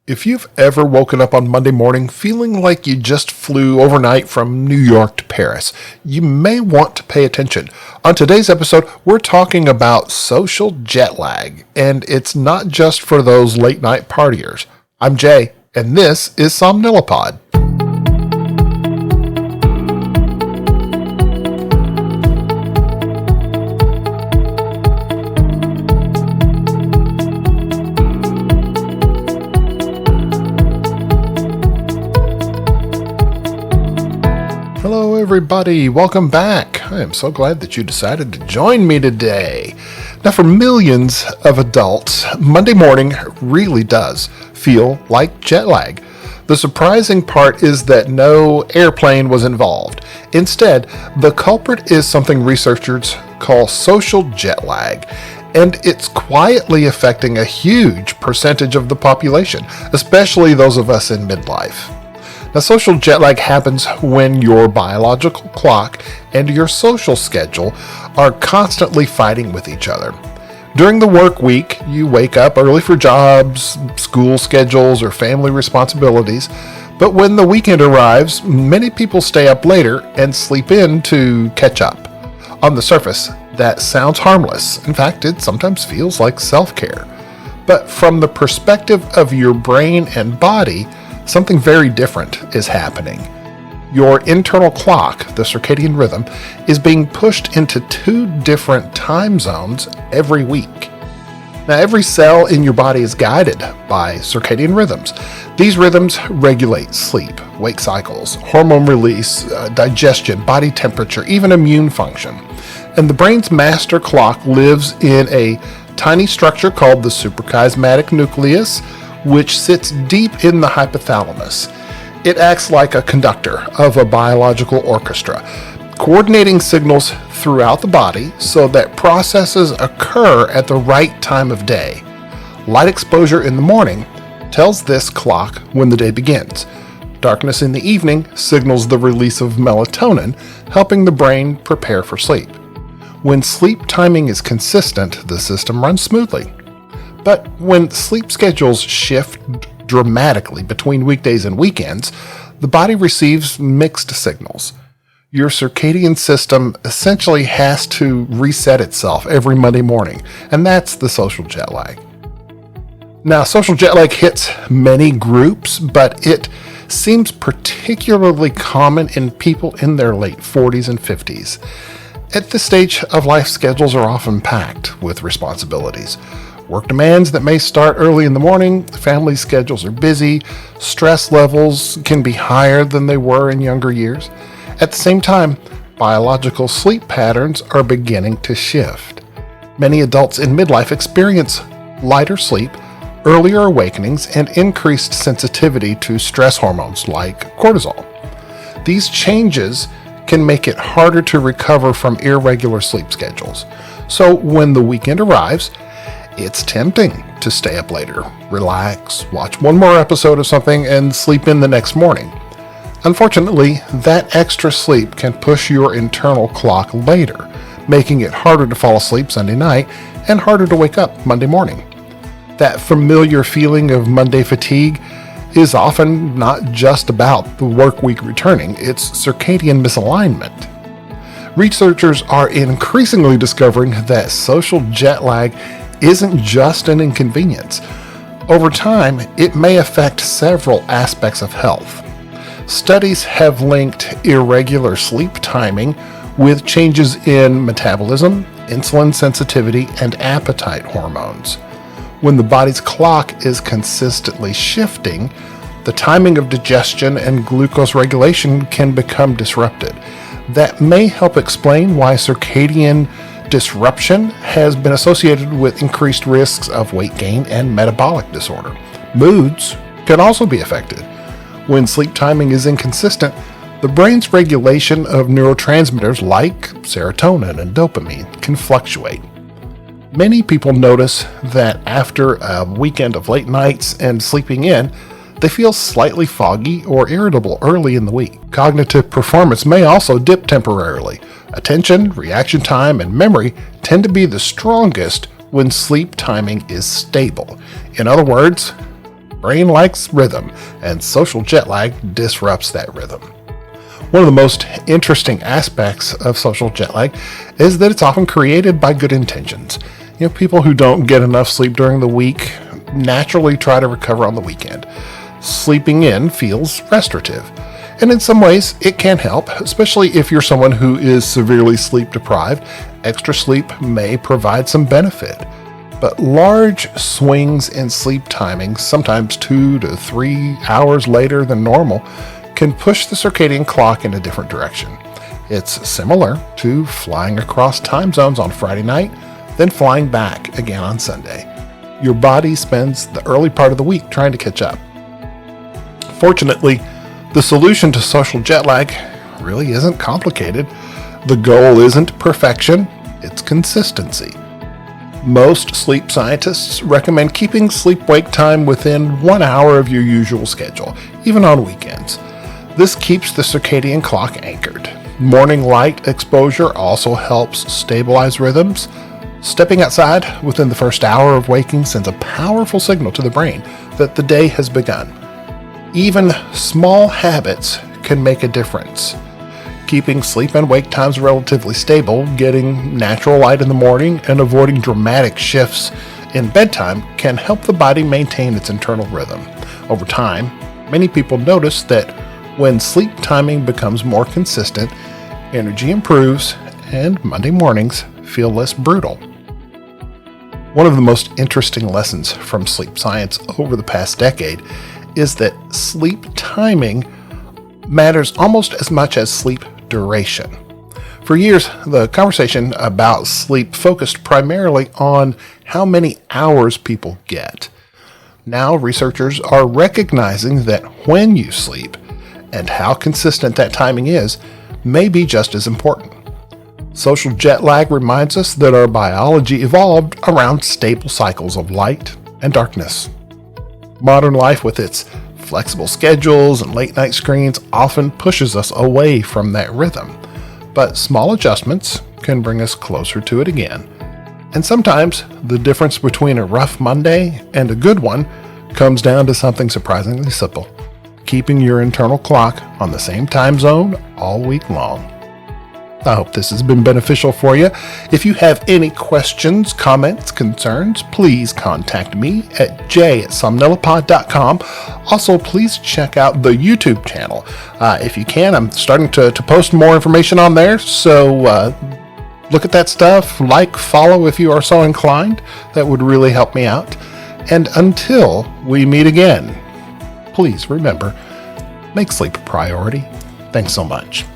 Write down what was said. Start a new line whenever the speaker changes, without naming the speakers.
If you've ever woken up on Monday morning feeling like you just flew overnight from New York to Paris, you may want to pay attention. On today's episode, we're talking about social jet lag, and it's not just for those late night partiers. I'm Jay, and this is Somnilopod. Hello everybody, welcome back. I am so glad that you decided to join me today. Now for millions of adults, Monday morning really does feel like jet lag. The surprising part is that no airplane was involved. Instead, the culprit is something researchers call social jet lag, and it's quietly affecting a huge percentage of the population, especially those of us in midlife. Now, social jet lag happens when your biological clock and your social schedule are constantly fighting with each other. During the work week, you wake up early for jobs, school schedules, or family responsibilities, but when the weekend arrives, many people stay up later and sleep in to catch up. On the surface, that sounds harmless. In fact, it sometimes feels like self-care. But from the perspective of your brain and body, something very different is happening. Your internal clock, the circadian rhythm, is being pushed into two different time zones every week. Now, every cell in your body is guided by circadian rhythms. These rhythms regulate sleep, wake cycles, hormone release, digestion, body temperature, even immune function. And the brain's master clock lives in a tiny structure called the suprachiasmatic nucleus, which sits deep in the hypothalamus. It acts like a conductor of a biological orchestra, coordinating signals throughout the body so that processes occur at the right time of day. Light exposure in the morning tells this clock when the day begins. Darkness in the evening signals the release of melatonin, helping the brain prepare for sleep. When sleep timing is consistent, the system runs smoothly. But when sleep schedules shift dramatically between weekdays and weekends, the body receives mixed signals. Your circadian system essentially has to reset itself every Monday morning, and that's the social jet lag. Now, social jet lag hits many groups, but it seems particularly common in people in their late 40s and 50s. At this stage of life, schedules are often packed with responsibilities. Work demands that may start early in the morning, family schedules are busy, stress levels can be higher than they were in younger years. At the same time, biological sleep patterns are beginning to shift. Many adults in midlife experience lighter sleep, earlier awakenings, and increased sensitivity to stress hormones like cortisol. These changes can make it harder to recover from irregular sleep schedules. So when the weekend arrives, it's tempting to stay up later, relax, watch one more episode of something, and sleep in the next morning. Unfortunately, that extra sleep can push your internal clock later, making it harder to fall asleep Sunday night and harder to wake up Monday morning. That familiar feeling of Monday fatigue is often not just about the work week returning, it's circadian misalignment. Researchers are increasingly discovering that social jet lag isn't just an inconvenience. Over time, it may affect several aspects of health. Studies have linked irregular sleep timing with changes in metabolism, insulin sensitivity, and appetite hormones. When the body's clock is consistently shifting, the timing of digestion and glucose regulation can become disrupted. That may help explain why circadian disruption has been associated with increased risks of weight gain and metabolic disorder. Moods can also be affected. When sleep timing is inconsistent, the brain's regulation of neurotransmitters like serotonin and dopamine can fluctuate. Many people notice that after a weekend of late nights and sleeping in, they feel slightly foggy or irritable early in the week. Cognitive performance may also dip temporarily. Attention, reaction time, and memory tend to be the strongest when sleep timing is stable. In other words, brain likes rhythm, and social jet lag disrupts that rhythm. One of the most interesting aspects of social jet lag is that it's often created by good intentions. People who don't get enough sleep during the week naturally try to recover on the weekend. Sleeping in feels restorative, and in some ways it can help, especially if you're someone who is severely sleep deprived. Extra sleep may provide some benefit. But large swings in sleep timing, sometimes 2 to 3 hours later than normal, can push the circadian clock in a different direction. It's similar to flying across time zones on Friday night, then flying back again on Sunday. Your body spends the early part of the week trying to catch up. Fortunately, the solution to social jet lag really isn't complicated. The goal isn't perfection, it's consistency. Most sleep scientists recommend keeping sleep-wake time within 1 hour of your usual schedule, even on weekends. This keeps the circadian clock anchored. Morning light exposure also helps stabilize rhythms. Stepping outside within the first hour of waking sends a powerful signal to the brain that the day has begun. Even small habits can make a difference. Keeping sleep and wake times relatively stable, getting natural light in the morning, and avoiding dramatic shifts in bedtime can help the body maintain its internal rhythm. Over time, many people notice that when sleep timing becomes more consistent, energy improves and Monday mornings feel less brutal. One of the most interesting lessons from sleep science over the past decade is that sleep timing matters almost as much as sleep duration. For years, the conversation about sleep focused primarily on how many hours people get. Now, researchers are recognizing that when you sleep and how consistent that timing is may be just as important. Social jet lag reminds us that our biology evolved around stable cycles of light and darkness. Modern life, with its flexible schedules and late-night screens, often pushes us away from that rhythm. But small adjustments can bring us closer to it again. And sometimes the difference between a rough Monday and a good one comes down to something surprisingly simple: keeping your internal clock on the same time zone all week long. I hope this has been beneficial for you. If you have any questions, comments, concerns, please contact me at j@somnilopod.com. Also, please check out the YouTube channel. If you can, I'm starting to post more information on there, so look at that stuff, follow if you are so inclined. That would really help me out. And until we meet again, please remember, make sleep a priority. Thanks so much.